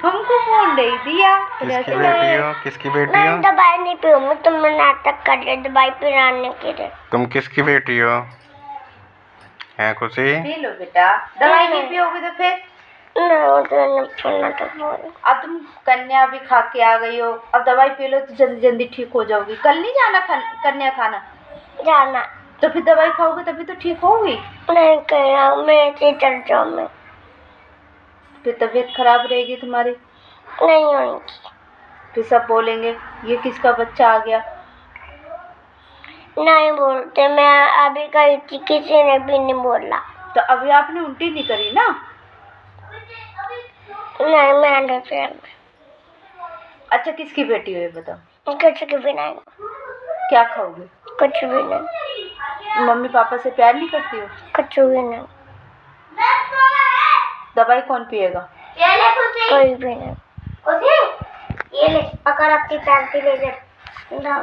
हमको फोन नहीं दिया। किसकी बेटी हो? किसकी बेटी हो? मैं दवाई नहीं पीऊंगी, तुम नाटक कर रहे दवाई पिलाने के लिए। तुम किसकी बेटी हो? हैं खुशी? पी लो बेटा, दवाई नहीं पियोगे तो फिर अब तुम कन्या भी खा के आ गई हो, अब दवाई पी लो तो जल्दी जल्दी ठीक हो जाओगी। कल नहीं जाना कन्या खाना? जाना। तो फिर दवाई खाओगे तभी तो ठीक होगी। नहीं कहना, मैं ऐसे चल जाऊँ मैं। फिर तबीयत खराब रहेगी तुम्हारी। नहीं होगी। फिर सब बोलेंगे ये किसका बच्चा आ गया। नहीं बोलते, मैं अभी कही थी, किसी ने भी नहीं बोला। तो अभी आपने उल्टी नहीं करी ना? नहीं मैंने फिर। अच्छा किसकी बेटी हो ये बताओ? कुछ भी नहीं। क्या खाओगे? कुछ भी नहीं। मम्मी पापा से प्यार नहीं करती हो? कुछ भी नहीं। दवाई कौन पिएगा? कोई भी नहीं। ये ले, पकड़ अपनी पैंटी ले जा।